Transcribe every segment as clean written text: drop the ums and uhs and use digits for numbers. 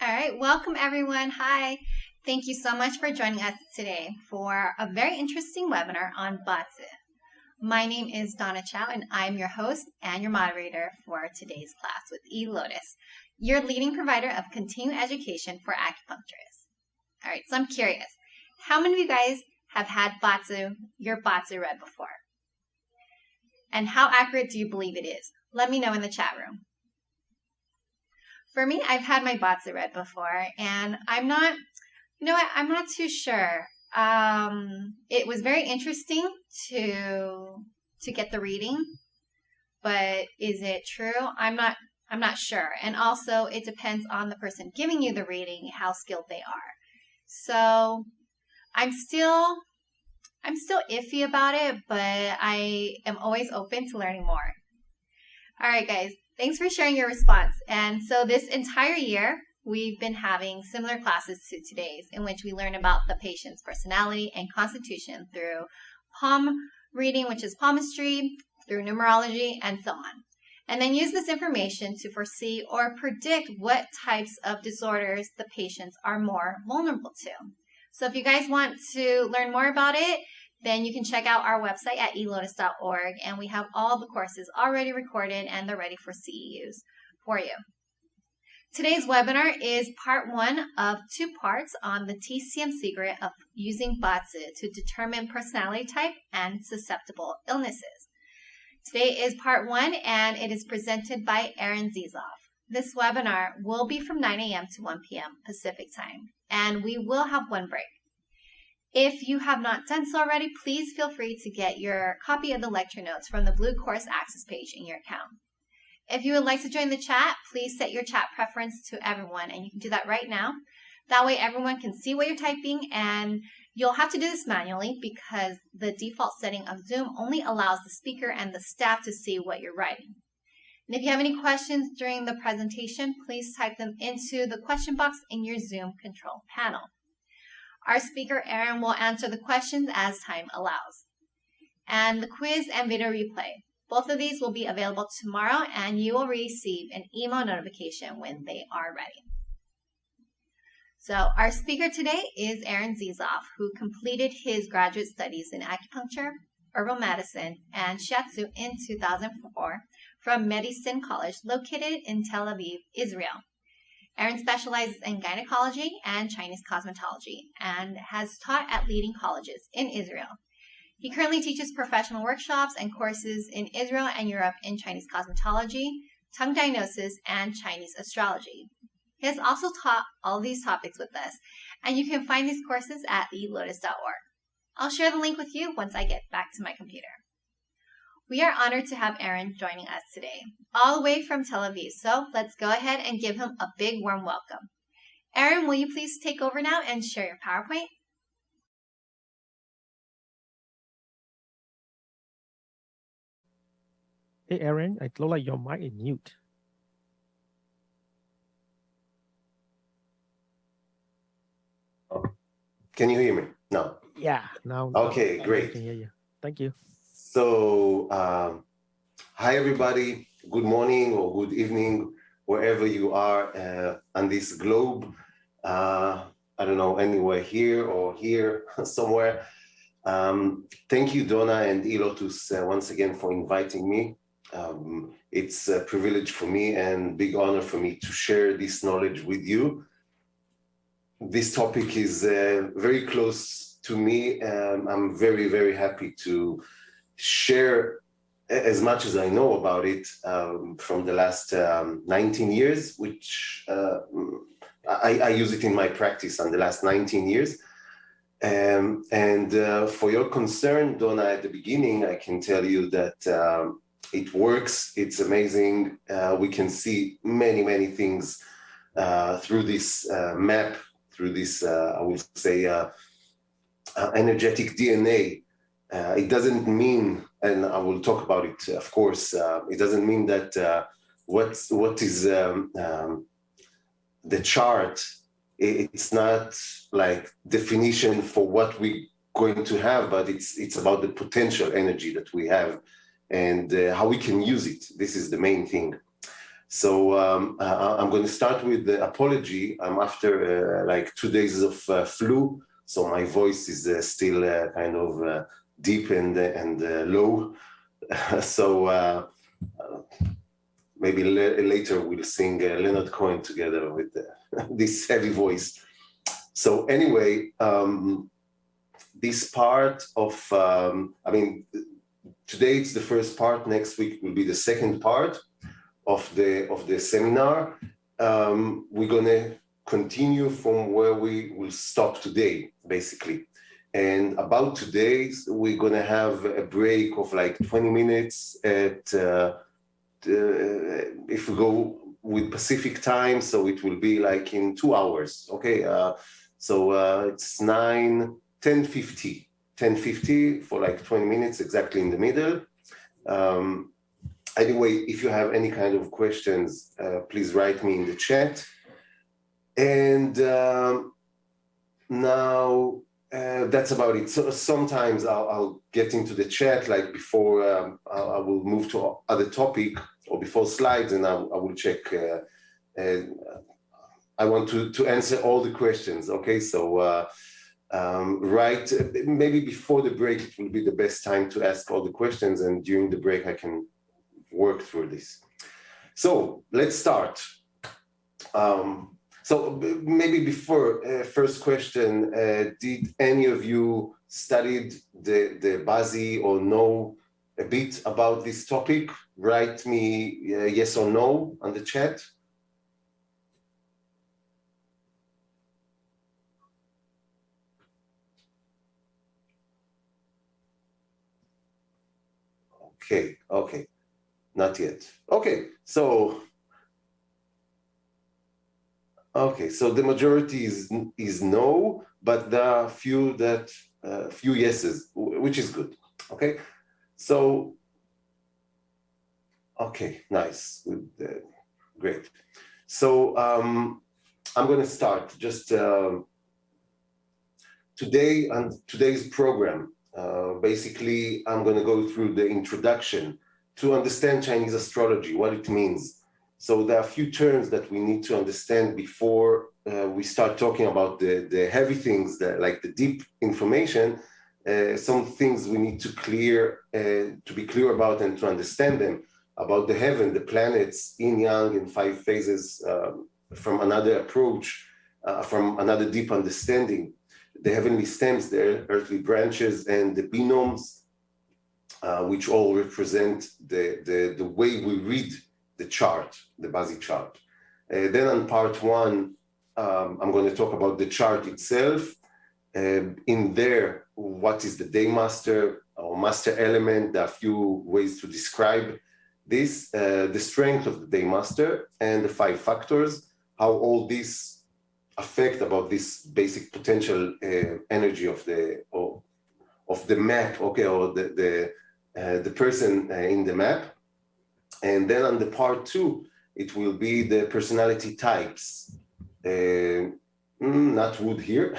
All right, welcome everyone. Hi. Thank you so much for joining us today for a very interesting webinar on Bazi. My name is Donna Chow and I'm your host and your moderator for today's class with eLotus, your leading provider of continuing education for acupuncturists. All right, so I'm curious, how many of you guys have had your Bazi read before? And how accurate do you believe it is? Let me know in the chat room. For me, I've had my Bazi read before, and I'm not too sure. It was very interesting to get the reading, but is it true? I'm not sure. And also, it depends on the person giving you the reading, how skilled they are. So I'm still iffy about it, but I am always open to learning more. All right, guys. Thanks for sharing your response. And so this entire year, we've been having similar classes to today's in which we learn about the patient's personality and constitution through palm reading, which is palmistry, through numerology, and so on. And then use this information to foresee or predict what types of disorders the patients are more vulnerable to. So if you guys want to learn more about it, then you can check out our website at elotus.org, and we have all the courses already recorded and they're ready for CEUs for you. Today's webinar is part 1 of 2 parts on the TCM secret of using Bazi to determine personality type and susceptible illnesses. Today is part 1 and it is presented by Aaron Zizov. This webinar will be from 9 a.m. to 1 p.m. Pacific time, and we will have one break. If you have not done so already, please feel free to get your copy of the lecture notes from the blue course access page in your account. If you would like to join the chat, please set your chat preference to everyone, and you can do that right now. That way everyone can see what you're typing, and you'll have to do this manually because the default setting of Zoom only allows the speaker and the staff to see what you're writing. And if you have any questions during the presentation, please type them into the question box in your Zoom control panel. Our speaker, Aaron, will answer the questions as time allows. And the quiz and video replay, both of these will be available tomorrow, and you will receive an email notification when they are ready. So our speaker today is Aaron Zizov, who completed his graduate studies in acupuncture, herbal medicine, and shiatsu in 2004 from Medicine College located in Tel Aviv, Israel. Aaron specializes in gynecology and Chinese cosmetology and has taught at leading colleges in Israel. He currently teaches professional workshops and courses in Israel and Europe in Chinese cosmetology, tongue diagnosis, and Chinese astrology. He has also taught all these topics with us, and you can find these courses at elotus.org. I'll share the link with you once I get back to my computer. We are honored to have Aaron joining us today, all the way from Tel Aviv, so let's go ahead and give him a big warm welcome. Aaron, will you please take over now and share your PowerPoint? Hey Aaron, it looks like your mic is mute. Can you hear me? No. Yeah, now. Okay, great. I can hear you. Thank you. So, hi everybody. Good morning or good evening, wherever you are on this globe. I don't know, anywhere here or here somewhere. Thank you, Donna and eLotus, once again for inviting me. It's a privilege for me and big honor for me to share this knowledge with you. This topic is very close to me. I'm very, very happy to share as much as I know about it from the last 19 years, which I use it in my practice on the last 19 years. And for your concern, Donna, at the beginning, I can tell you that it works. It's amazing. We can see many, many things through this map, through this, I would say, energetic DNA. It doesn't mean, and I will talk about it, of course, it doesn't mean that what is the chart, it's not like definition for what we're going to have, but it's about the potential energy that we have and how we can use it. This is the main thing. So I'm going to start with the apology. I'm after like 2 days of flu, so my voice is still kind of deep and low. So maybe later we'll sing Leonard Cohen together with this heavy voice. So anyway, this part of, I mean, today it's the first part, next week will be the second part of the seminar. We're gonna continue from where we will stop today, basically. And about today, we're gonna have a break of like 20 minutes at, if we go with Pacific time, so it will be like in 2 hours, okay? So it's 10:50 for like 20 minutes, exactly in the middle. Anyway, if you have any kind of questions, please write me in the chat. And now that's about it. So sometimes I'll get into the chat, like before I will move to other topic or before slides, and I will check. I want to answer all the questions, okay? So right, maybe before the break, it will be the best time to ask all the questions, and during the break, I can work through this. So let's start. So maybe before first question, did any of you studied the Bazi or know a bit about this topic? Write me yes or no on the chat. Okay, not yet. Okay, so the majority is no, but there are few yeses, which is good. Okay, so okay, nice, great. So I'm going to start just today on today's program. Basically, I'm going to go through the introduction to understand Chinese astrology, what it means. So there are a few terms that we need to understand before we start talking about the heavy things, like the deep information. Some things we need to be clear about and to understand them, about the heaven, the planets, yin-yang, and 5 phases from another approach, from another deep understanding. The heavenly stems, the earthly branches, and the binomes, which all represent the way we read the chart, the Bazi chart. Then on part 1, I'm going to talk about the chart itself. In there, what is the day master or master element? There are a few ways to describe this, the strength of the day master and the 5 factors, how all this affect about this basic potential energy of the map, okay, or the person in the map. And then on the part 2, it will be the personality types. Not wood here,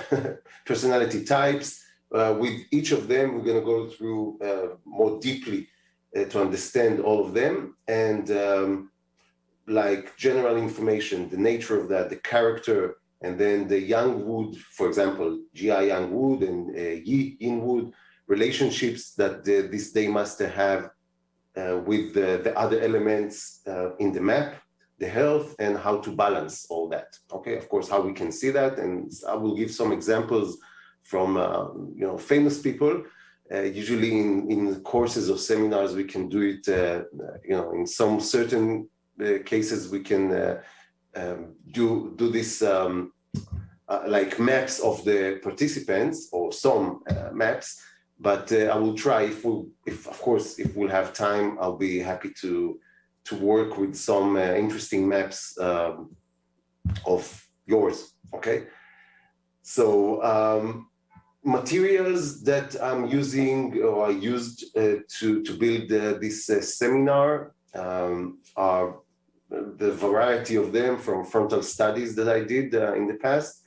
personality types. With each of them, we're going to go through more deeply to understand all of them, and like general information, the nature of that, the character, and then the yang wood, for example, GI yang wood and yin wood, relationships that this day master have with the other elements in the map, the health, and how to balance all that. Okay, of course, how we can see that, and I will give some examples from famous people. Usually in courses or seminars, we can do it. In some certain cases, we can do this like maps of the participants or some maps. But I will try. If we'll have time, I'll be happy to work with some interesting maps of yours. Okay. So materials that I'm using or I used to build this seminar are the variety of them from frontal studies that I did in the past,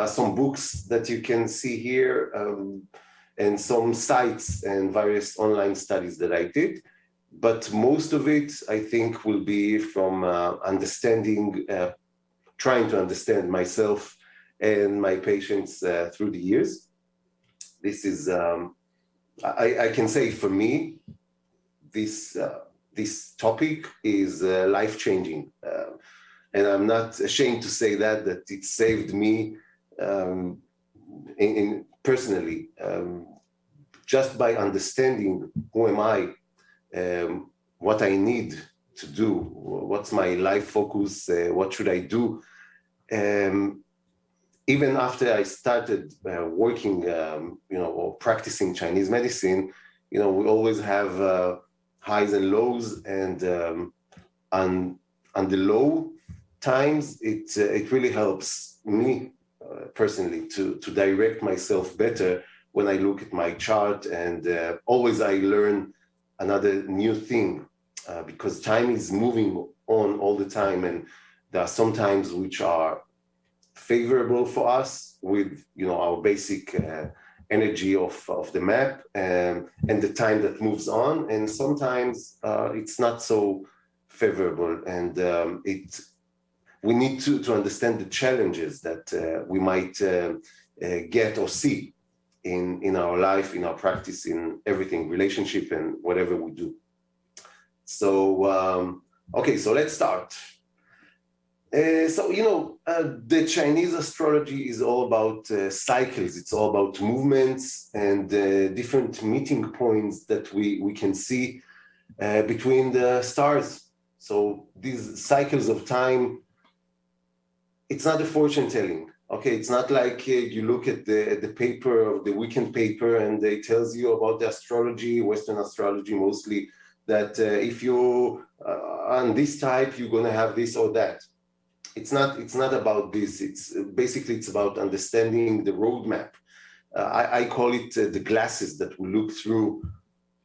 some books that you can see here, and some sites and various online studies that I did. but most of it, I think, will be from understanding, trying to understand myself and my patients through the years. This is, I can say for me, this topic is life-changing. And I'm not ashamed to say that it saved me personally, just by understanding who am I, what I need to do, what's my life focus, what should I do. Even after I started working, or practicing Chinese medicine, we always have highs and lows, and on the low times, it really helps me personally to direct myself better when I look at my chart, and always I learn another new thing because time is moving on all the time, and there are some times which are favorable for us with our basic energy of the map and the time that moves on, and sometimes it's not so favorable, and we need to understand the challenges that we might get or see in our life, in our practice, in everything, relationship and whatever we do. So okay, so let's start. The Chinese astrology is all about cycles. It's all about movements and different meeting points that we can see between the stars. So these cycles of time, it's not a fortune telling. Okay, it's not like you look at the paper, of the weekend paper, and it tells you about the astrology, Western astrology mostly, that if you on this type, you're gonna have this or that. It's not about this. It's about understanding the roadmap. I call it the glasses that we look through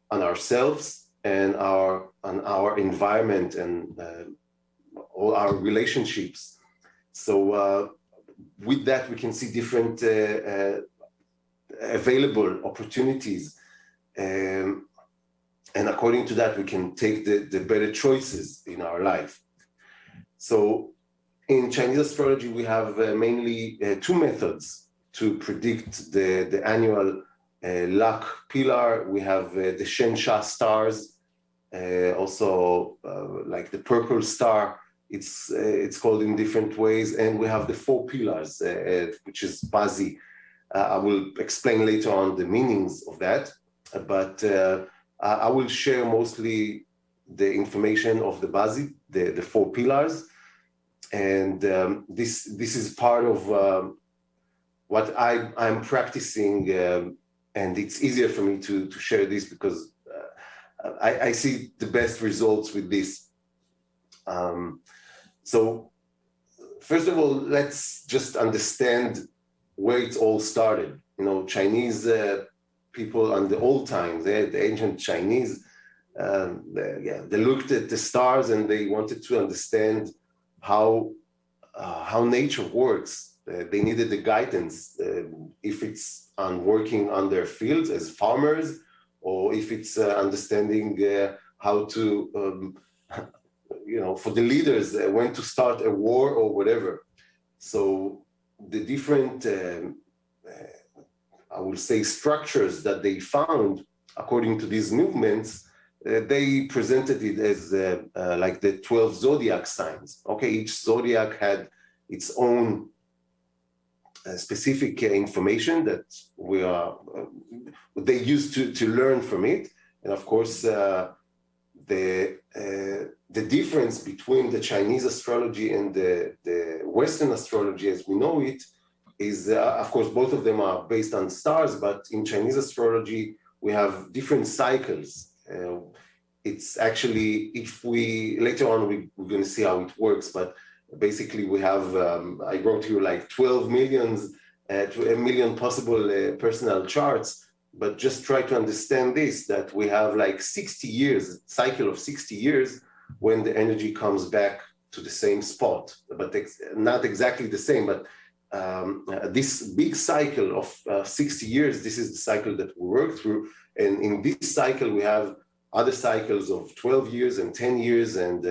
on ourselves and on our environment and all our relationships. So with that, we can see different available opportunities, and according to that, we can take the better choices in our life. So in Chinese astrology, we have mainly two methods to predict the annual luck pillar. We have the Shen Sha stars, also like the purple star. It's called in different ways, and we have the four pillars, which is Bazi. I will explain later on the meanings of that, but I will share mostly the information of the Bazi, the four pillars. And this is part of what I'm practicing, and it's easier for me to share this because I see the best results with this. So first of all, let's just understand where it all started. Chinese people on the old times, the ancient Chinese, they looked at the stars and they wanted to understand how nature works. They needed the guidance, if it's on working on their fields as farmers, or if it's understanding how to, for the leaders, when to start a war or whatever. So the different, I will say, structures that they found according to these movements, they presented it as like the 12 zodiac signs. Okay, each zodiac had its own specific information that they used to learn from it, and of course the difference between the Chinese astrology and the Western astrology as we know it is, of course, both of them are based on stars, but in Chinese astrology we have different cycles. It's actually, if we later on we're going to see how it works, but basically we have I wrote here like 12 millions to a million possible personal charts, but just try to understand this, that we have like 60 years, cycle of 60 years when the energy comes back to the same spot, but not exactly the same, but this big cycle of 60 years, this is the cycle that we work through. And in this cycle, we have other cycles of 12 years and 10 years and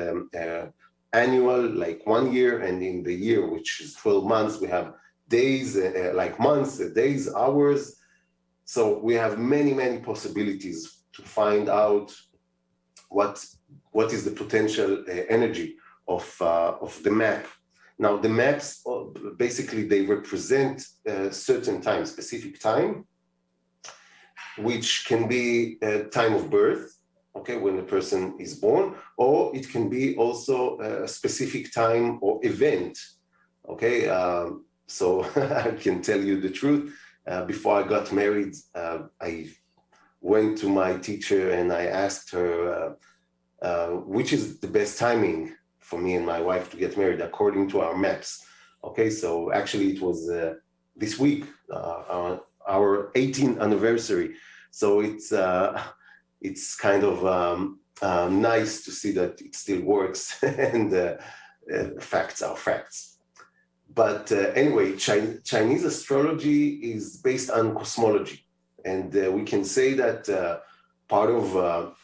annual, like 1 year, and in the year, which is 12 months, we have days, like months, days, hours. So we have many, many possibilities to find out what is the potential energy of the map. Now, the maps, basically, they represent a certain time, specific time, which can be a time of birth, okay, when the person is born, or it can be also a specific time or event, okay? So I can tell you the truth. Before I got married, I went to my teacher and I asked her, which is the best timing for me and my wife to get married according to our maps. Okay, so actually it was this week, our 18th anniversary. So it's kind of nice to see that it still works and facts are facts. But anyway, Chinese astrology is based on cosmology. And we can say that part of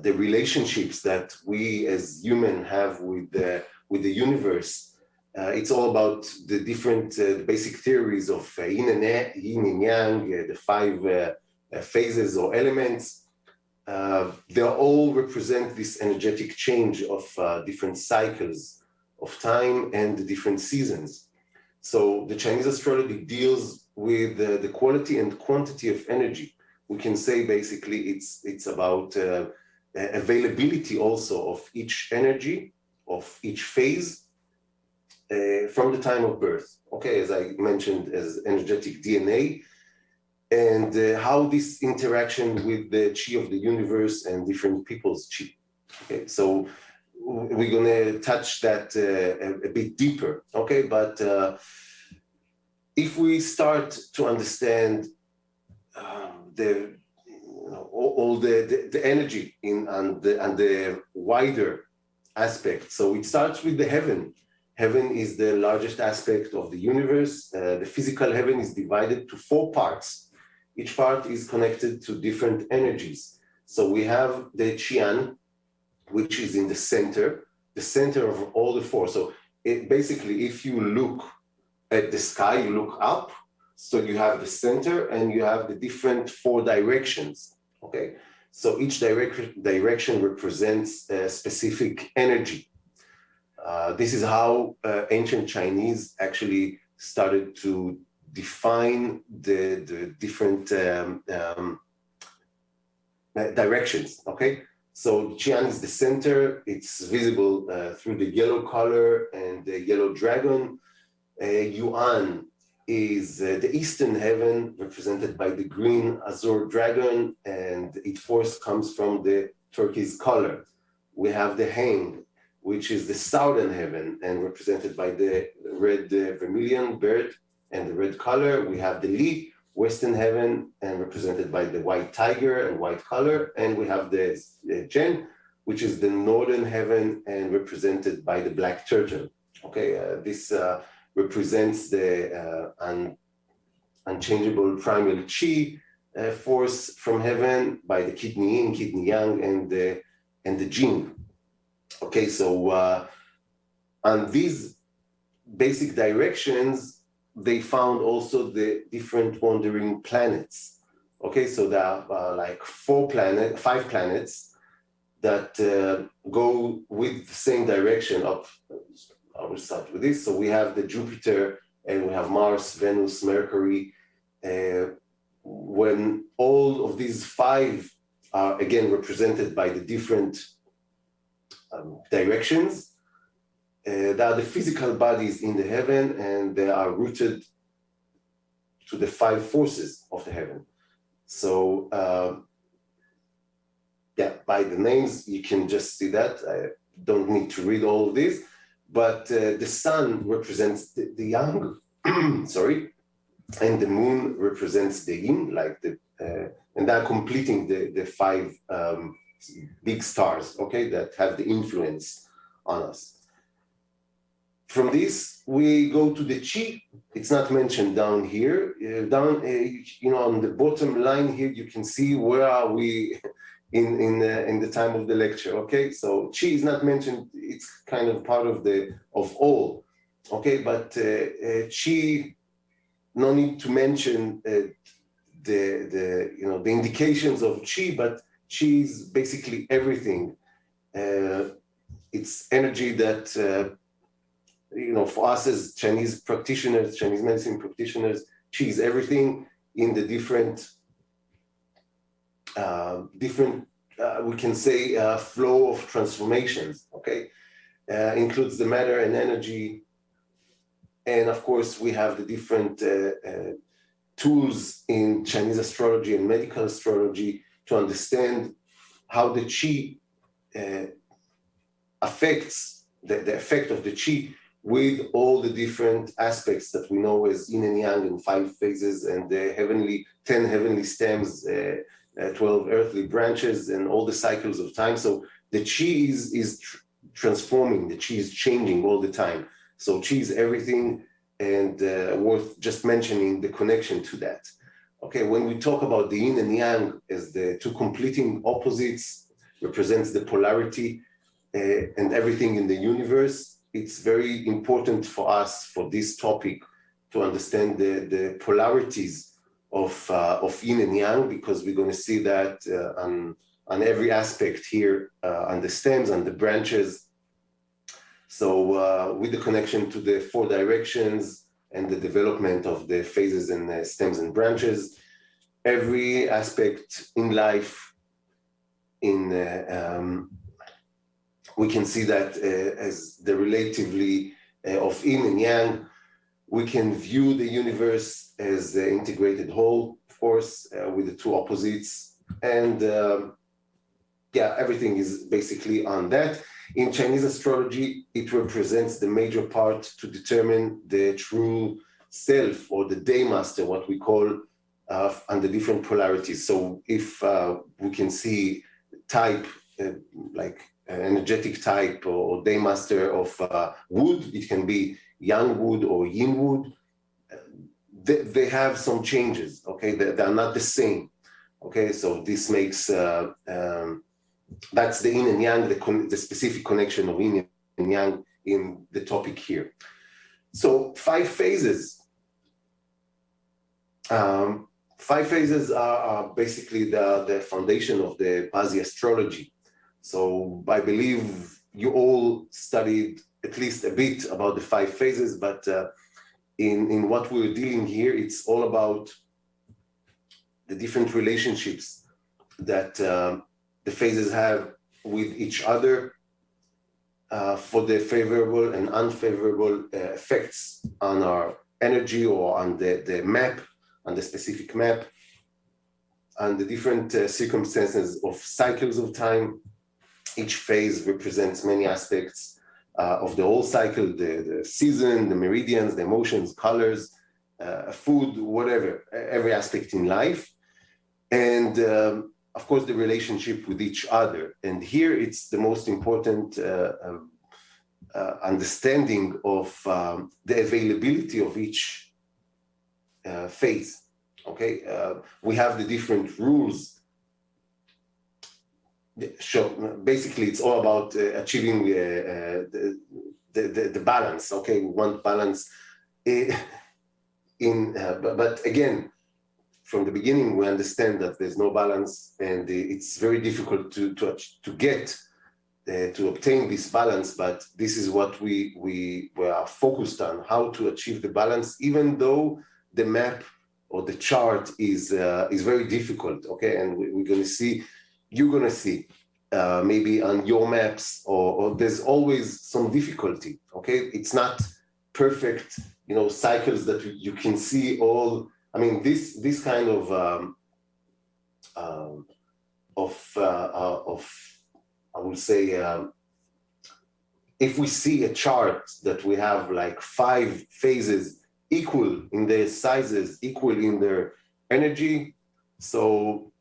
the relationships that we as humans have with the universe, it's all about the different basic theories of yin and yang, the 5 phases or elements. They all represent this energetic change of different cycles of time and the different seasons. So the Chinese astrology deals with the quality and quantity of energy. We can say basically it's about availability also of each energy, of each phase from the time of birth. Okay, as I mentioned, as energetic DNA, and how this interaction with the chi of the universe and different people's chi. Okay, so we're gonna touch that a bit deeper. Okay, but if we start to understand all the energy and the wider aspect, so it starts with the heaven. Heaven is the largest aspect of the universe. The physical heaven is divided to 4 parts. Each part is connected to different energies. So we have the Qian, which is in the center of all the 4. So basically, if you look at the sky, you look up, so you have the center and you have the different 4 directions, okay? So each direction represents a specific energy. This is how ancient Chinese actually started to define the different directions, okay? So Qian is the center. It's visible through the yellow color and the yellow dragon. Yuan is the eastern heaven, represented by the green azure dragon, and its force comes from the turquoise color. We have the Hang, which is the southern heaven, and represented by the red vermilion bird and the red color. We have the Li, western heaven, and represented by the white tiger and white color. And we have the Zhen, which is the northern heaven and represented by the black turtle. Okay, this represents the unchangeable primal chi force from heaven by the kidney yin, kidney yang, and the jing. Okay, so on these basic directions, they found also the different wandering planets. Okay, so there are like 5 planets that go with the same direction up. I will start with this. So we have the Jupiter, and we have Mars, Venus, Mercury. When all of these 5 are again represented by the different directions, they are the physical bodies in the heaven, and they are rooted to the 5 forces of the heaven. So yeah, by the names, you can just see that. I don't need to read all of this. But the sun represents the yang, sorry, and the moon represents the yin, like and they're completing the 5 big stars, okay, that have the influence on us. From this, we go to the chi. It's not mentioned down here. On the bottom line here, you can see where are we in the time of the lecture. Okay, so chi is not mentioned. It's kind of part of all. Okay, but chi, no need to mention the indications of chi, but chi is basically everything. It's energy that for us as Chinese practitioners, Chinese medicine practitioners, chi is everything in the different we can say flow of transformations. Okay, includes the matter and energy, and of course we have the different tools in Chinese astrology and medical astrology to understand how the chi affects the effect of the chi with all the different aspects that we know as yin and yang and 5 phases and the 10 heavenly stems, 12 earthly branches, and all the cycles of time. So the chi is transforming, the chi is changing all the time. So chi is everything, and worth just mentioning the connection to that. Okay, when we talk about the yin and yang as the two completing opposites, represents the polarity and everything in the universe, it's very important for us, for this topic, to understand the polarities of yin and yang, because we're going to see that on every aspect here, on the stems, on the branches. So with the connection to the 4 directions and the development of the phases and stems and branches, every aspect in life, we can see that as the relatively of yin and yang. We can view the universe as an integrated whole, of course, with the 2 opposites. And everything is basically on that. In Chinese astrology, it represents the major part to determine the true self, or the day master, what we call, and the different polarities. So if we can see type, like energetic type or day master of wood, it can be yang wood or yin wood. They have some changes, okay? They're not the same, okay? So this makes, that's the yin and yang, the specific connection of yin and yang in the topic here. So 5 phases. 5 phases are basically the foundation of the Bazi astrology. So I believe you all studied at least a bit about the 5 phases, but in what we're dealing here, it's all about the different relationships that the phases have with each other for the favorable and unfavorable effects on our energy, or on the map, on the specific map, and the different circumstances of cycles of time. Each phase represents many aspects of the whole cycle, the season, the meridians, the emotions, colors, food, whatever, every aspect in life. And of course, the relationship with each other. And here it's the most important understanding of the availability of each phase. Okay, we have the different rules. So basically, it's all about achieving the balance. Okay, we want balance but again, from the beginning, we understand that there's no balance, and it's very difficult to get to obtain this balance. But this is what we are focused on, how to achieve the balance, even though the map or the chart is very difficult. Okay, and we're going to see. You're going to see maybe on your maps, or there's always some difficulty. Okay, it's not perfect, cycles that you can see all. I mean, this kind of I would say, if we see a chart that we have like 5 phases equal in their sizes, equal in their energy, so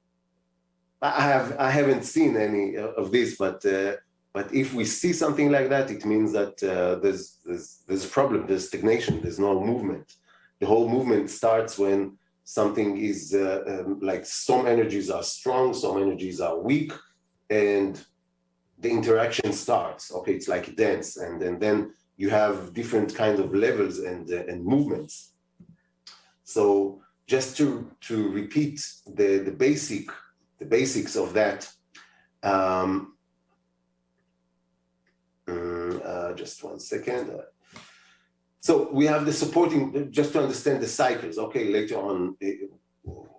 I haven't seen any of this, but if we see something like that, it means that there's a problem, there's stagnation, there's no movement. The whole movement starts when something is like some energies are strong, some energies are weak, and the interaction starts. Okay, it's like a dance, and then you have different kinds of levels and movements. So just to repeat the basics of that. Just one second. So we have the supporting, just to understand the cycles. Okay, later on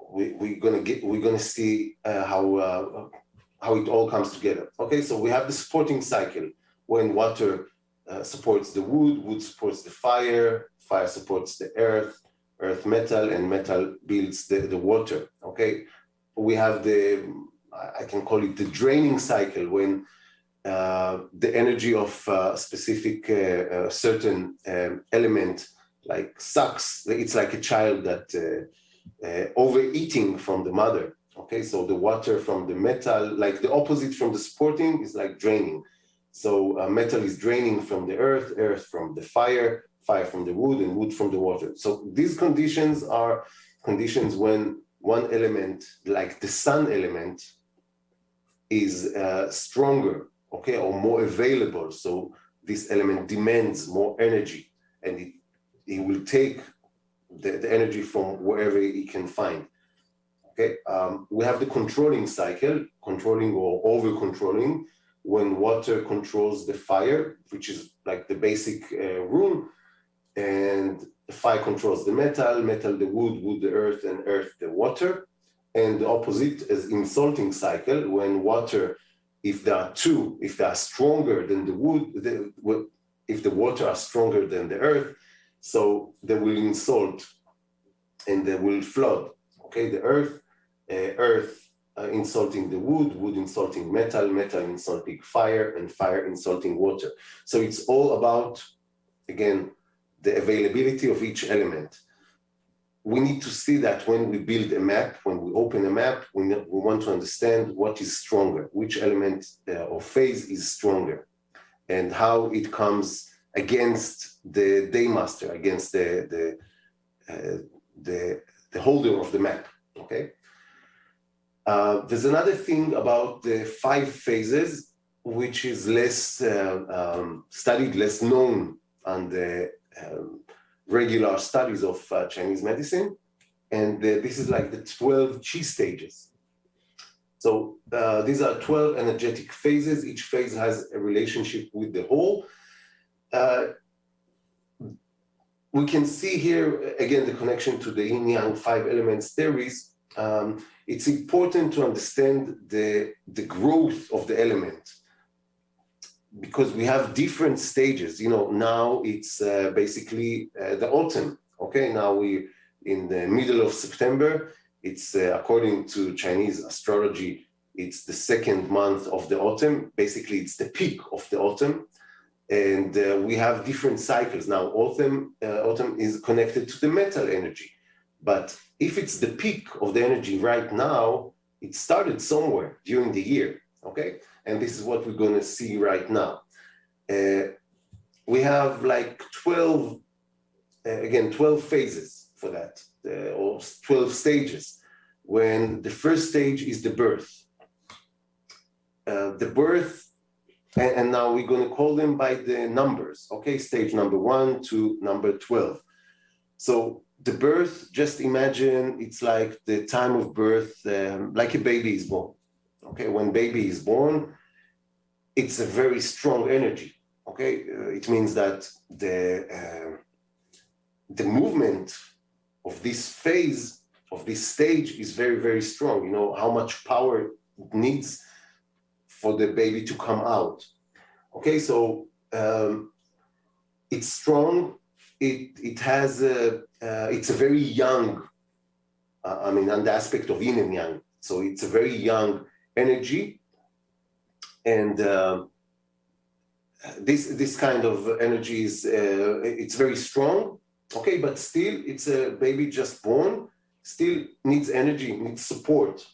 we're gonna see how it all comes together. Okay, so we have the supporting cycle when water supports the wood, wood supports the fire, fire supports the earth, earth metal, and metal builds the water. Okay, we have I can call it the draining cycle when the energy of a specific certain element like sucks. It's like a child that overeating from the mother. Okay, so the water from the metal, like the opposite from the supporting, is like draining. So metal is draining from the earth, earth from the fire, fire from the wood, and wood from the water. So these conditions are conditions when one element, like the sun element, is stronger, okay, or more available. So this element demands more energy, and it will take the energy from wherever it can find. Okay, we have the controlling cycle, controlling or over-controlling, when water controls the fire, which is like the basic rule, and the fire controls the metal, metal the wood, wood the earth, and earth the water. And the opposite is insulting cycle, when water, if there are two, if they are stronger than the wood, if the water are stronger than the earth, so they will insult and they will flood. Okay, the earth, insulting the wood, wood insulting metal, metal insulting fire, and fire insulting water. So it's all about, again, the availability of each element. We need to see that when we build a map, when we open a map, we want to understand what is stronger, which element or phase is stronger, and how it comes against the day master, against the holder of the map. Okay. There's another thing about the 5 phases, which is less studied, less known on the regular studies of Chinese medicine. And this is like the 12 chi stages. So these are 12 energetic phases. Each phase has a relationship with the whole. We can see here, again, the connection to the yin-yang 5 elements theories. It's important to understand the growth of the element, because we have different stages. You know, now it's basically the autumn. Okay, now we're in the middle of September. It's according to Chinese astrology, it's the 2nd month of the autumn. Basically, it's the peak of the autumn. And we have different cycles. Now, autumn is connected to the metal energy. But if it's the peak of the energy right now, it started somewhere during the year, okay? And this is what we're gonna see right now. We have like 12 phases for that, or 12 stages, when the first stage is the birth. The birth, and now we're gonna call them by the numbers, okay? Stage number 1 to number 12. So the birth, just imagine it's like the time of birth, like a baby is born. Okay, when baby is born, it's a very strong energy. Okay, it means that the movement of this phase, of this stage, is very, very strong. You know how much power it needs for the baby to come out. Okay, so it's strong. It has it's a very young, I mean, on the aspect of yin and yang. So it's a very young energy, and this kind of energy is it's very strong. Okay, but still, it's a baby just born. Still needs energy, needs support.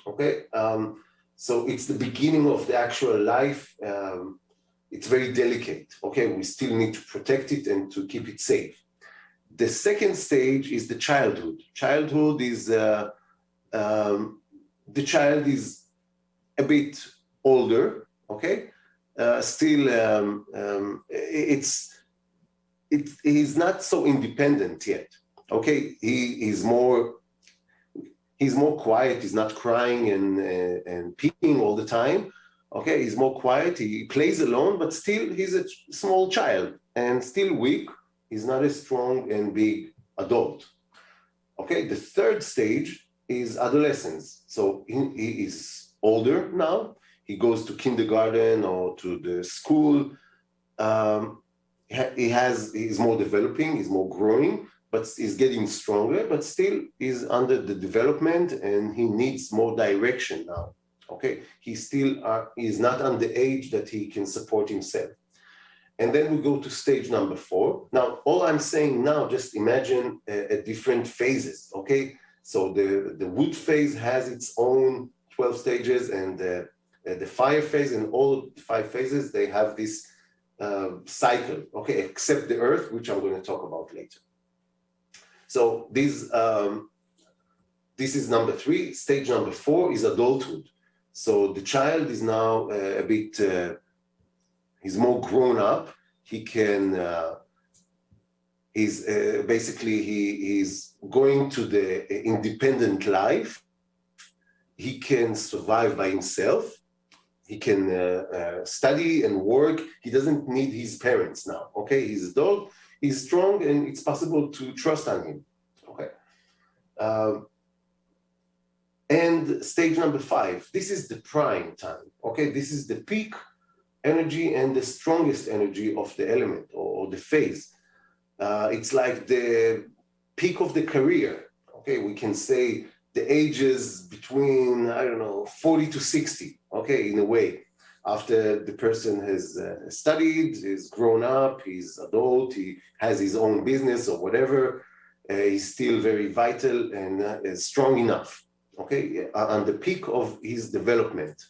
Okay, so it's the beginning of the actual life. It's very delicate. Okay, we still need to protect it and to keep it safe. the second stage is the childhood. Childhood is the child is a bit older, okay? Still, he's not so independent yet, okay? He's more quiet. He's not crying and peeing all the time, okay? He's more quiet. He plays alone, but still he's a small child and still weak. He's not a strong and big adult, okay? The third stage is adolescence. So he is older now. He goes to kindergarten or to the school. He's more developing, he's more growing, but he's getting stronger, but still is under the development and he needs more direction now, okay? He still is not on the age that he can support himself. And then we go to stage number 4. Now, all I'm saying now, just imagine different phases, okay? So the wood phase has its own 12 stages, and the fire phase, and all the 5 phases, they have this cycle, okay, except the earth, which I'm going to talk about later. So this is number 3. Stage number 4 is adulthood. So the child is now a bit, he's more grown up. He can, he's going to the independent life. He can survive by himself. He can study and work. He doesn't need his parents now, okay? He's adult, he's strong, and it's possible to trust on him, okay? And stage number 5, this is the prime time, okay? This is the peak energy and the strongest energy of the element or the phase. It's like the peak of the career, okay? We can say the ages between, I don't know, 40 to 60, okay, in a way. After the person has studied, is grown up, he's adult, he has his own business or whatever, he's still very vital and strong enough, okay, on the peak of his development.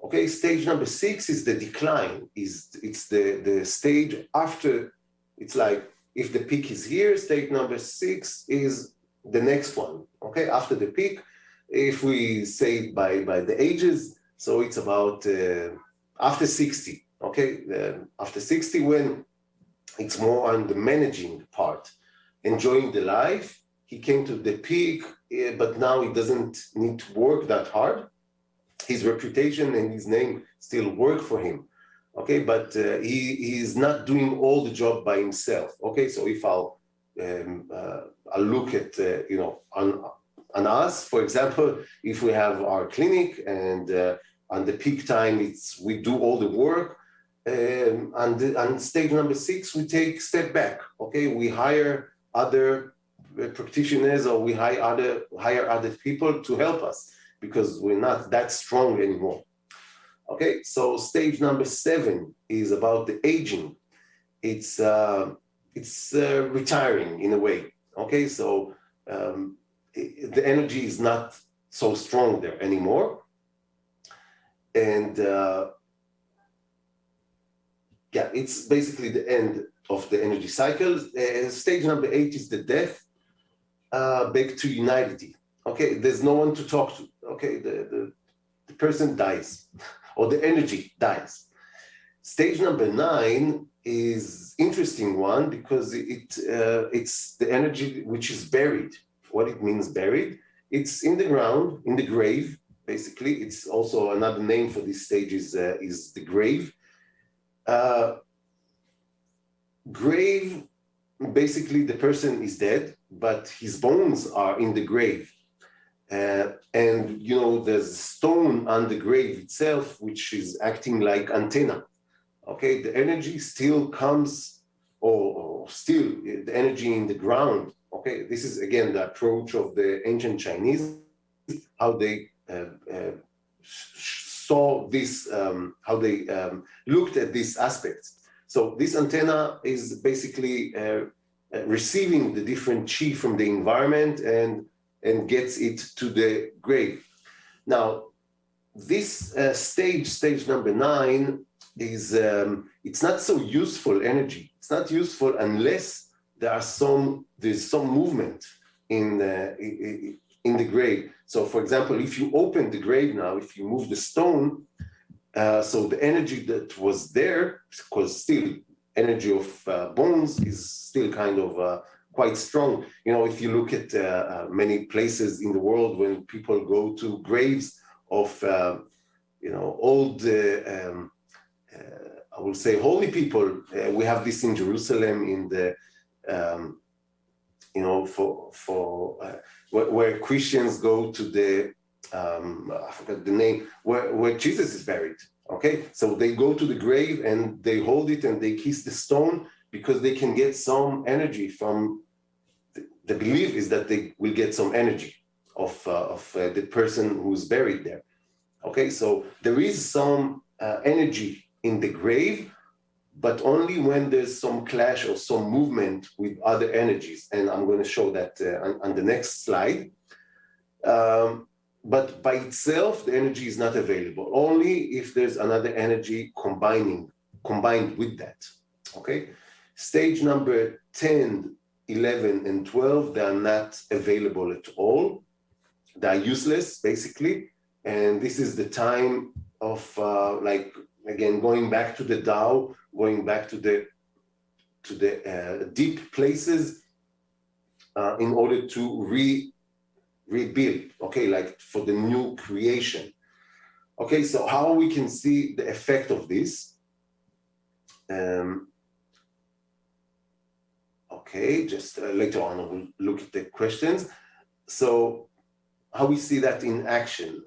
Okay, stage number 6 is the decline. It's the stage after, it's like, if the peak is here, stage number 6 is the next one, okay, after the peak. If we say by the ages, so it's about after 60, okay, after 60, when it's more on the managing part, enjoying the life. He came to the peak, but now he doesn't need to work that hard. His reputation and his name still work for him, okay, but he is not doing all the job by himself, okay? So if I'll look at, you know, on us, for example, if we have our clinic and on the peak time, we do all the work, on stage number 6, we take step back, okay? We hire other practitioners, or we hire other people to help us, because we're not that strong anymore. Okay, so stage number 7 is about the aging. It's retiring in a way. Okay, so the energy is not so strong there anymore. And yeah, it's basically the end of the energy cycle. Stage number 8 is the death, back to unity. Okay, there's no one to talk to. Okay, the person dies, or the energy dies. Stage number 9 is interesting one, because it's the energy which is buried. What it means buried? It's in the ground, in the grave, basically. It's also another name for this stage is the grave. Grave, basically the person is dead, but his bones are in the grave. And you know, there's a stone on the grave itself, which is acting like antenna. Okay, the energy still comes, or still the energy in the ground. Okay, this is again the approach of the ancient Chinese, how they saw this, how they looked at this aspect. So this antenna is basically receiving the different chi from the environment and gets it to the grave. Now, this stage number 9 is, it's not so useful energy. It's not useful unless there's some movement in the grave. So for example, if you open the grave now, if you move the stone, so the energy that was there, because still energy of bones is still kind of quite strong. You know, if you look at many places in the world when people go to graves of, you know, old, I will say holy people, we have this in Jerusalem in the, you know, where Christians go to the, I forgot the name, where Jesus is buried. Okay, so they go to the grave and they hold it and they kiss the stone because they can get some energy from. The belief is that they will get some energy of the person who's buried there. Okay, so there is some energy in the grave, but only when there's some clash or some movement with other energies, and I'm going to show that on the next slide. But by itself, the energy is not available, only if there's another energy combined with that, okay? Stage number 10, 11, and 12, they are not available at all. They are useless, basically. And this is the time of, like, again, going back to the Tao, going back to the deep places in order to rebuild, okay, like for the new creation. Okay, so how we can see the effect of this? Okay, just later on we'll look at the questions. So how we see that in action?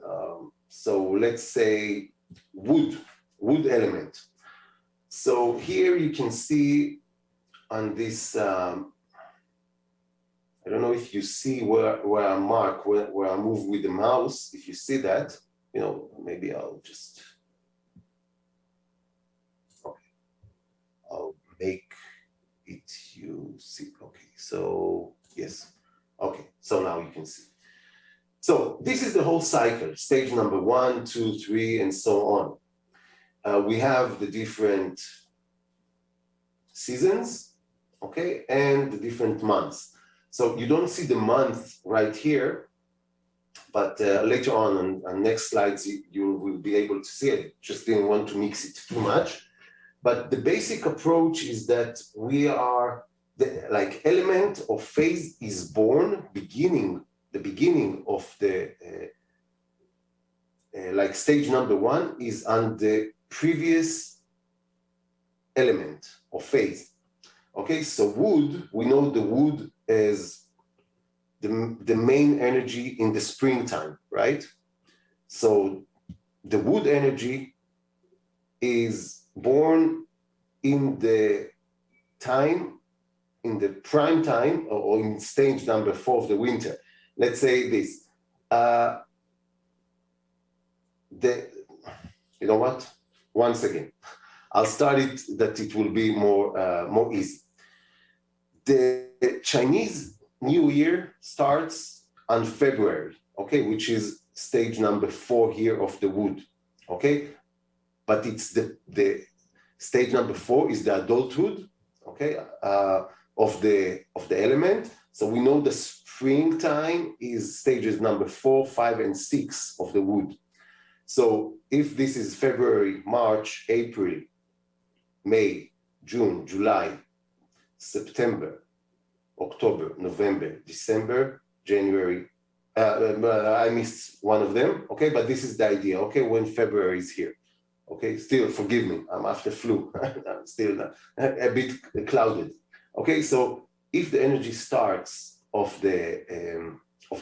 So let's say wood element. So here you can see on this, I don't know if you see where I mark, where I move with the mouse. If you see that, you know, maybe I'll just, okay, I'll make it, you see, okay, so yes, okay, so now you can see. So this is the whole cycle, stage number 1, 2, 3, and so on. We have the different seasons, okay, and the different months. So you don't see the month right here, but later on next slides, you will be able to see it. Just didn't want to mix it too much. But the basic approach is that we are, like element of phase is born, the beginning of the, like stage number 1 is on the previous element of phase. Okay, so wood, we know the wood is the main energy in the springtime, right? So the wood energy is born in the time, in the prime time, or in stage number 4 of the winter. Let's say this. You know what? Once again, I'll start it that it will be more easy. The Chinese New Year starts on February, okay, which is stage number 4 here of the wood, okay? But it's the stage number 4 is the adulthood, okay, of the element. So we know the springtime is stages number 4, 5, and 6 of the wood. So if this is February, March, April, May, June, July, September, October, November, December, January. I missed one of them, okay? But this is the idea, okay, when February is here. Okay, still, forgive me, I'm after flu. I'm still a bit clouded. Okay, so if the energy starts of the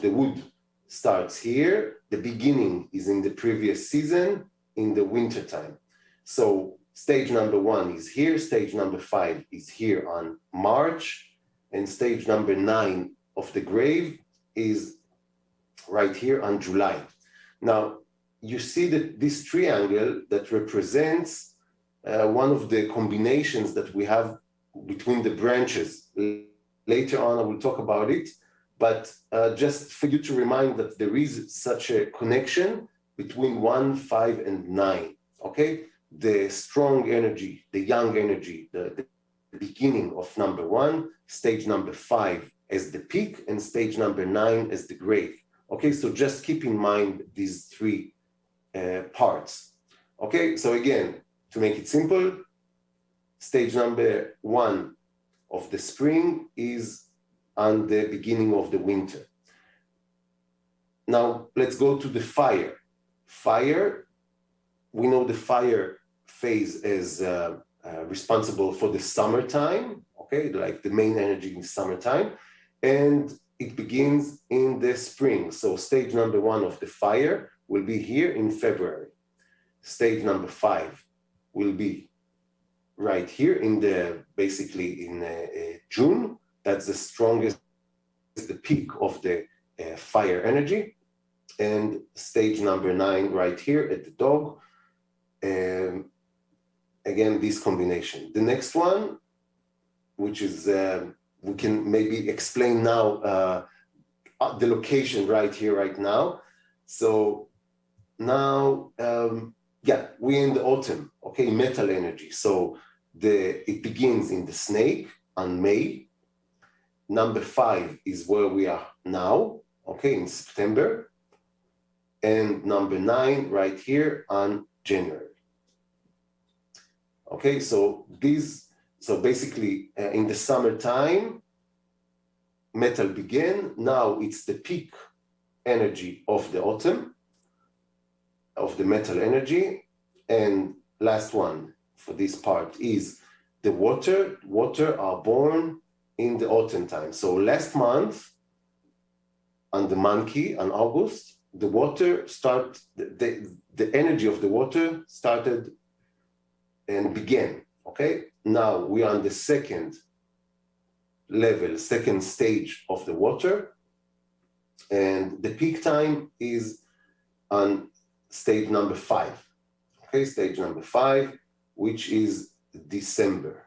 wood starts here, the beginning is in the previous season, in the winter time. So stage number 1 is here, stage number 5 is here on March, and stage number 9 of the grave is right here on July. Now, you see that this triangle that represents one of the combinations that we have between the branches. Later on, I will talk about it, but just for you to remind that there is such a connection between 1, 5, and 9, okay? The strong energy, the yang energy, the beginning of number 1, stage number 5 as the peak, and stage number 9 as the grave. Okay, so just keep in mind these 3 parts. Okay, so again, to make it simple, stage number 1 of the spring is on the beginning of the winter. Now, let's go to the fire. Fire, we know the fire phase is responsible for the summertime, okay, like the main energy in the summertime, and it begins in the spring. So stage number 1 of the fire will be here in February. Stage number 5 will be right here in the, basically in June. That's the strongest, the peak of the fire energy. And stage number 9 right here at the dog. Again, this combination. The next one, which is, we can maybe explain now the location right here, right now. So now, yeah, we're in the autumn, okay, metal energy. So it begins in the snake on May. Number 5 is where we are now, okay, in September. And number 9 right here on January. Okay, so basically in the summertime, metal began. Now it's the peak energy of the autumn, of the metal energy. And last one for this part is the water. Water are born in the autumn time. So last month, on the monkey, on August, the water the energy of the water started and began, okay? Now we are on the second level, second stage of the water, and the peak time is on stage number 5, okay? Stage number 5, which is December,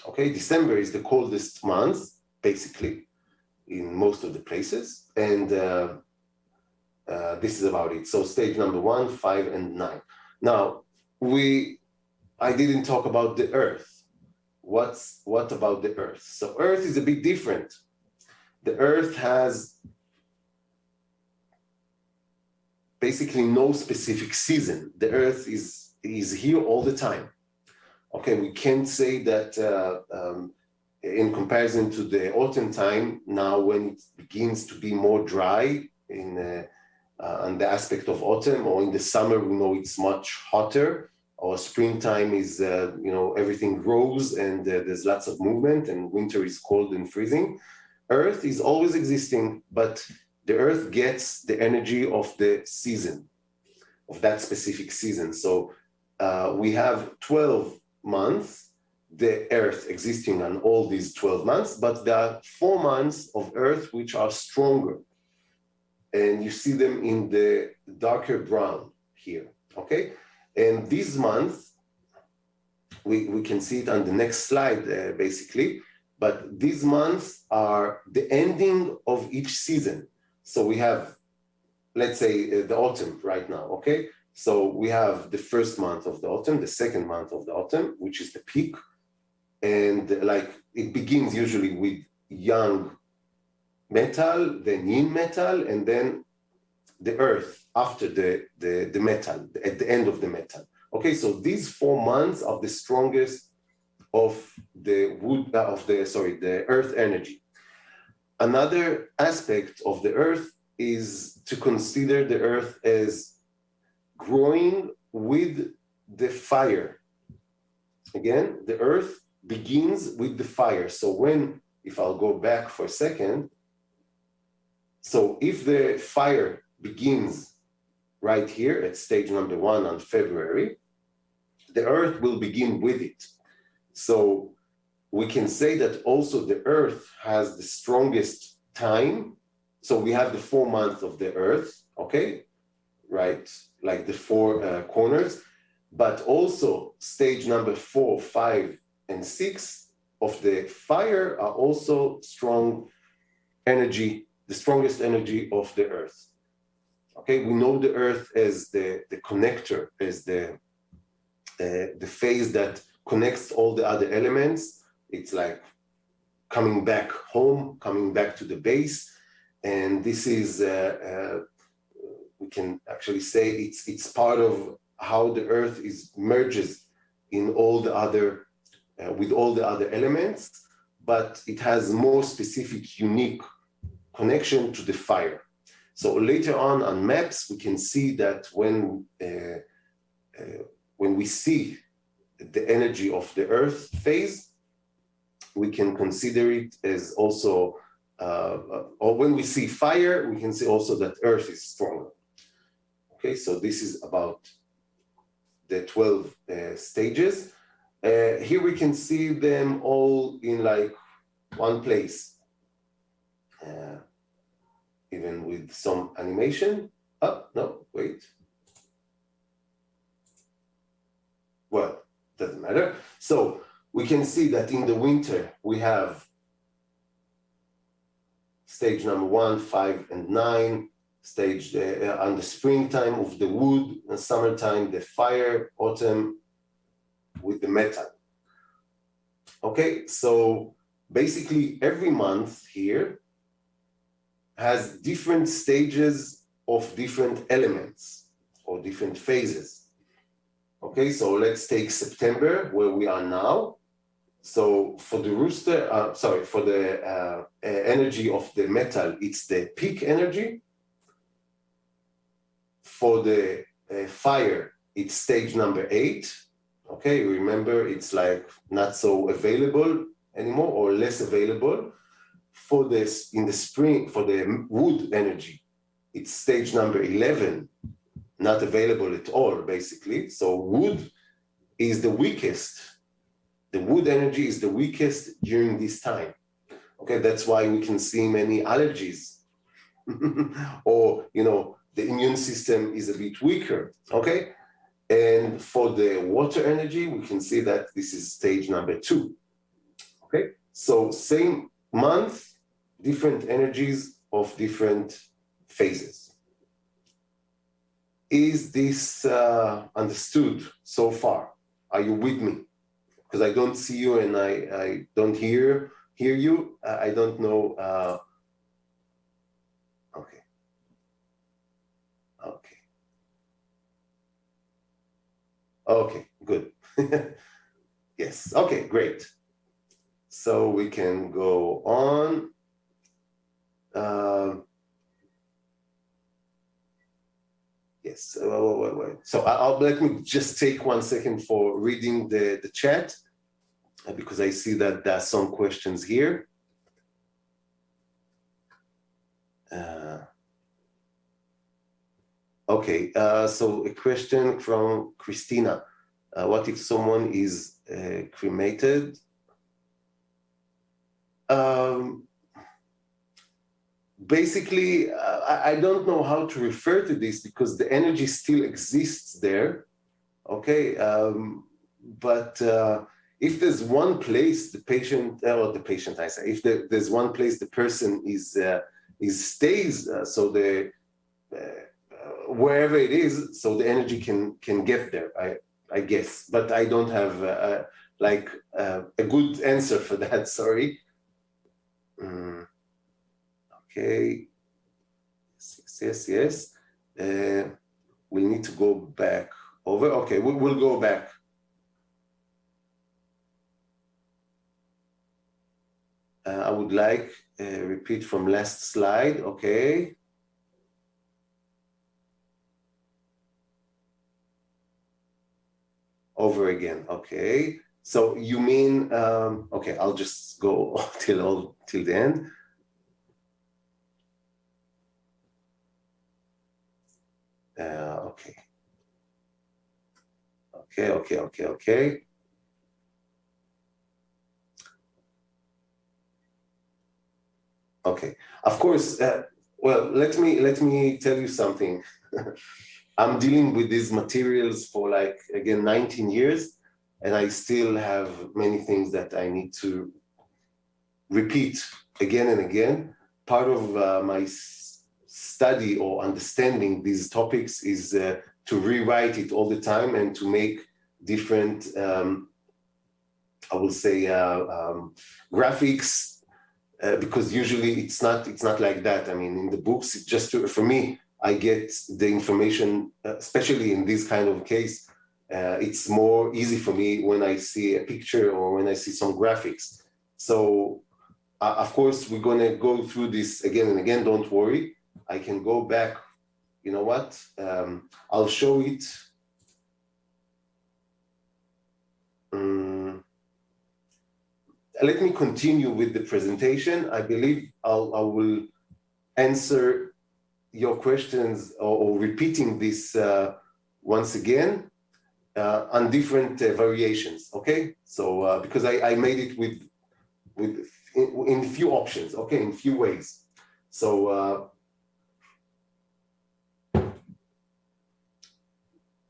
okay? December is the coldest month, basically, in most of the places, and this is about it. So stage number 1, 5, and 9. Now, I didn't talk about the Earth. What about the Earth? So Earth is a bit different. The Earth has basically no specific season. The Earth is here all the time. Okay, we can't say that in comparison to the autumn time, now when it begins to be more dry on the aspect of autumn, or in the summer, we know it's much hotter, or springtime is, everything grows and there's lots of movement, and winter is cold and freezing. Earth is always existing, but the Earth gets the energy of the season, of that specific season. So we have 12 months, the Earth existing on all these 12 months, but there are 4 months of Earth which are stronger. And you see them in the darker brown here, okay? And this month, we can see it on the next slide, basically, but these months are the ending of each season. So we have, let's say, the autumn right now, okay? So we have the first month of the autumn, the second month of the autumn, which is the peak. And like it begins usually with yang metal, then yin metal, and then the earth after the metal, at the end of the metal. Okay, so these 4 months are the strongest of the the earth energy. Another aspect of the earth is to consider the earth as growing with the fire. Again, the earth begins with the fire. So if I'll go back for a second, so if the fire begins right here at stage number 1 on February, the earth will begin with it. So we can say that also the earth has the strongest time. So we have the 4 months of the earth, okay, right? Like the 4 corners, but also stage number 4, 5, and 6 of the fire are also strong energy, the strongest energy of the earth. Okay, we know the earth as the connector, as the phase that connects all the other elements, It's like coming back home, coming back to the base. And this is, we can actually say it's part of how the earth merges in all the other, with all the other elements, but it has more specific, unique connection to the fire. So later on maps, we can see that when we see the energy of the earth phase, we can consider it as also, or when we see fire, we can see also that earth is stronger. Okay, so this is about the 12 stages. Here we can see them all in like one place, even with some animation. Oh, no, wait. Well, doesn't matter. So we can see that in the winter, we have stage number 1, 5, and 9, stage on the springtime of the wood, and summertime, the fire, autumn with the metal. Okay, so basically every month here has different stages of different elements or different phases. Okay, so let's take September, where we are now. So for the rooster, for the energy of the metal, it's the peak energy. For the fire, it's stage number 8. Okay, remember it's like not so available anymore or less available. For this, in the spring, for the wood energy, it's stage number 11, not available at all, basically. So wood is the weakest. The wood energy is the weakest during this time. Okay, that's why we can see many allergies or, you know, the immune system is a bit weaker, okay? And for the water energy, we can see that this is stage number 2, okay? So same month, different energies of different phases. Is this understood so far? Are you with me? Because I don't see you and I don't hear you. I don't know. Okay. Okay. Okay, good. Yes, okay, great. So we can go on. Yes, wait. So let me just take 1 second for reading the chat, because I see that there are some questions here. Okay, so a question from Christina. What if someone is cremated? Basically, I don't know how to refer to this because the energy still exists there, okay? But if there's one place the patient, or the patient, I say, if there's one place the person is stays, so the wherever it is, so the energy can get there, I guess. But I don't have like a good answer for that. Sorry. Okay. Yes. We need to go back over. Okay, we'll go back. I would like repeat from last slide. Okay. Over again. Okay. So you mean okay? I'll just go till the end. Okay. Okay. Of course. Well, let me tell you something. I'm dealing with these materials for like, again, 19 years, and I still have many things that I need to repeat again and again. Part of my study or understanding these topics is to rewrite it all the time and to make different I will say, graphics, because usually it's not like that. I mean, in the books, it's just for me, I get the information, especially in this kind of case. It's more easy for me when I see a picture or when I see some graphics. So, of course, we're going to go through this again and again. Don't worry. I can go back. You know what? I'll show it. Let me continue with the presentation. I believe I will answer your questions or repeating this once again on different variations. Okay, so because I made it in few options. Okay, in few ways. So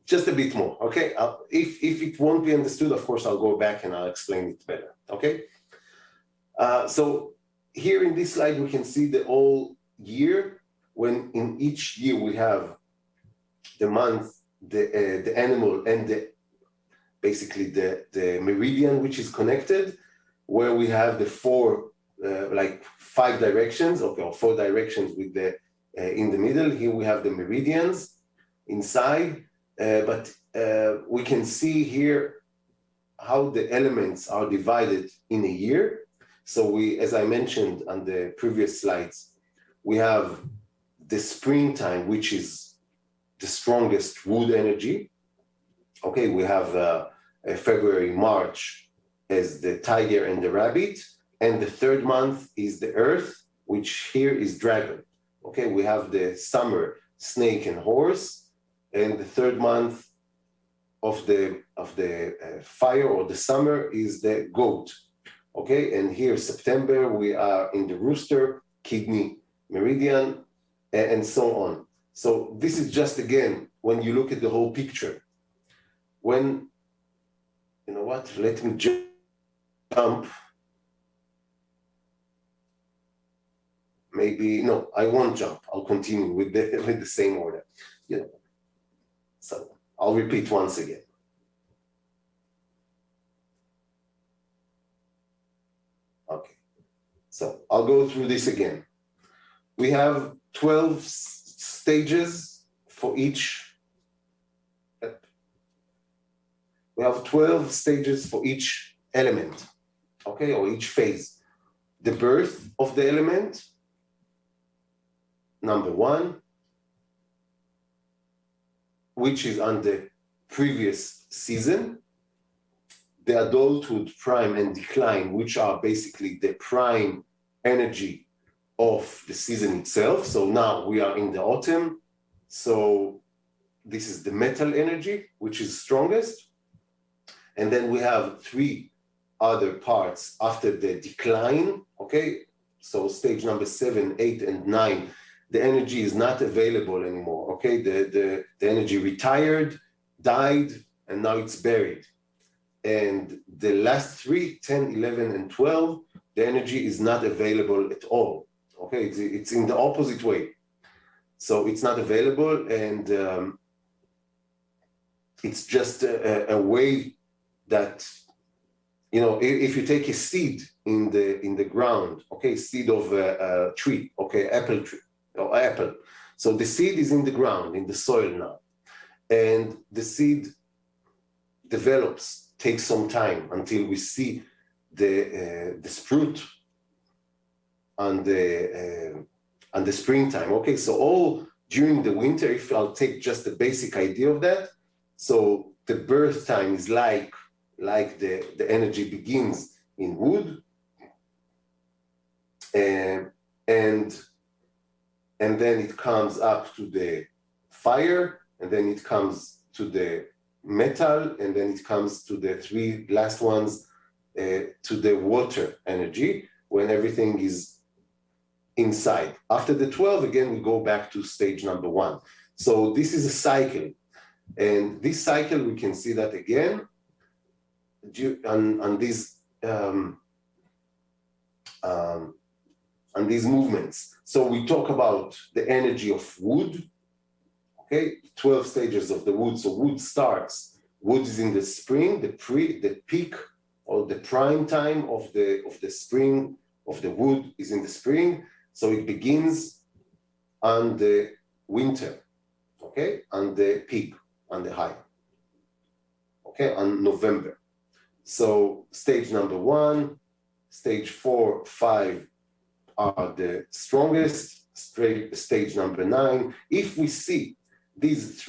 just a bit more. Okay, if it won't be understood, of course I'll go back and I'll explain it better. Okay. So here in this slide, we can see the whole year, when in each year we have the month, the animal, and basically the meridian, which is connected, where we have the like 5 directions, okay, or 4 directions with the in the middle. Here we have the meridians inside, but we can see here how the elements are divided in a year. So we, as I mentioned on the previous slides, we have the springtime, which is the strongest wood energy. Okay, we have February, March as the tiger and the rabbit, and the 3rd month is the earth, which here is dragon. Okay, we have the summer, snake and horse, and the 3rd month of the fire or the summer is the goat. Okay, and here September, we are in the rooster, kidney, meridian, and so on. So this is just, again, when you look at the whole picture. When, you know what, let me jump. Maybe, no, I won't jump. I'll continue with the same order. You know. So I'll repeat once again. Okay, so I'll go through this again. We have 12 stages for each. We have 12 stages for each element, okay, or each phase. The birth of the element, number 1, which is on the previous season. The adulthood, prime, and decline, which are basically the prime energy of the season itself. So now we are in the autumn. So this is the metal energy, which is strongest. And then we have 3 other parts after the decline, okay? So stage number 7, 8, and 9, the energy is not available anymore, okay? The energy retired, died, and now it's buried. And the last 3, 10, 11, and 12, the energy is not available at all. Okay, it's in the opposite way. So it's not available, and it's just a way that, you know, if you take a seed in the ground, okay, seed of a tree, okay, apple tree or apple. So the seed is in the ground, in the soil now, and the seed develops. Takes some time until we see the sprout on the springtime. Okay, so all during the winter, if I'll take just the basic idea of that, so the birth time is like the energy begins in wood, and then it comes up to the fire, and then it comes to the metal, and then it comes to the 3 last ones, to the water energy, when everything is inside. After the 12, again, we go back to stage number 1. So this is a cycle. And this cycle, we can see that again on these movements. So we talk about the energy of wood. Okay, 12 stages of the wood. So wood starts, wood is in the spring, the peak or the prime time of the spring, of the wood is in the spring. So it begins on the winter, okay, on the peak, on the high, okay, on November. So stage number 1, stage 4, 5 are the strongest, stage number 9. If we see these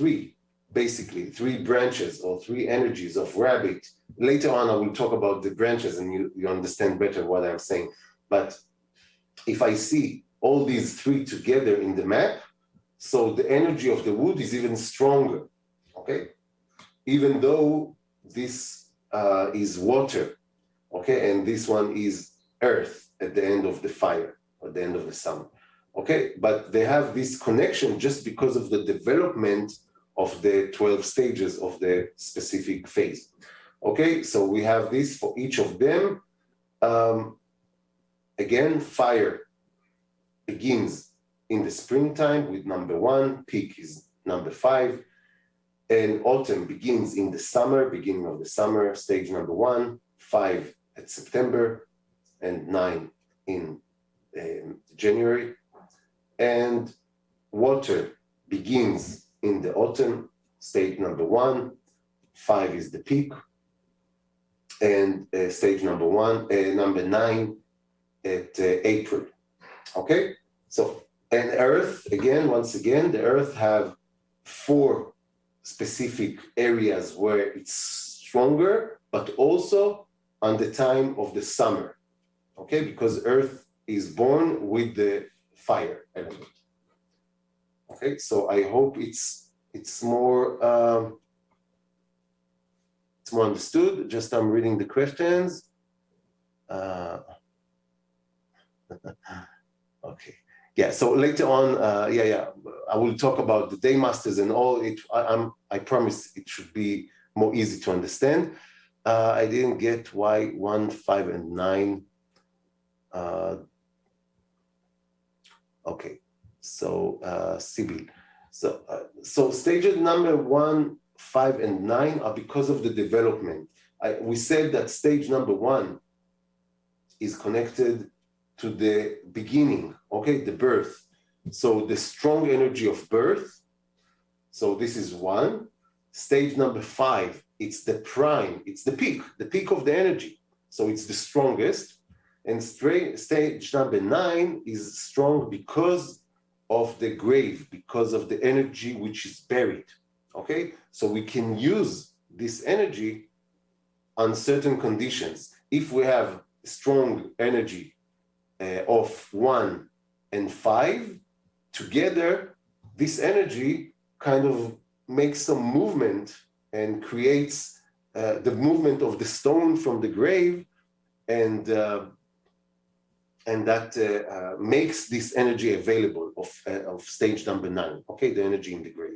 basically three branches or three energies of rabbit, later on I will talk about the branches and you understand better what I'm saying. But if I see all these three together in the map, so the energy of the wood is even stronger, okay? Even though this is water, okay? And this one is earth at the end of the fire, at the end of the summer, okay? But they have this connection just because of the development of the 12 stages of the specific phase, okay? So we have this for each of them. Again, fire begins in the springtime with number 1, peak is number 5, and autumn begins in the summer, beginning of the summer, stage number 1, 5 at September, and 9 in January. And water begins in the autumn, stage number 1, 5 is the peak, and stage number 9 at April, okay? So, and Earth, again, once again, the Earth have 4 specific areas where it's stronger, but also on the time of the summer, okay? Because Earth is born with the fire element. Okay, so I hope it's more understood. Just I'm reading the questions. Okay, yeah. So later on, I will talk about the day masters and all. I promise it should be more easy to understand. I didn't get why 1, 5, and 9. Okay, so Sibyl. So stages number 1, 5, and 9 are because of the development. We said that stage number 1 is connected to the beginning, okay, the birth. So the strong energy of birth. So this is 1. Stage number 5, it's the prime, it's the peak of the energy. So it's the strongest. And stage number 9 is strong because of the grave, because of the energy which is buried, okay? So we can use this energy on certain conditions. If we have strong energy of 1 and 5, together, this energy kind of makes some movement and creates the movement of the stone from the grave, and that makes this energy available of stage number 9, okay, the energy in the grave.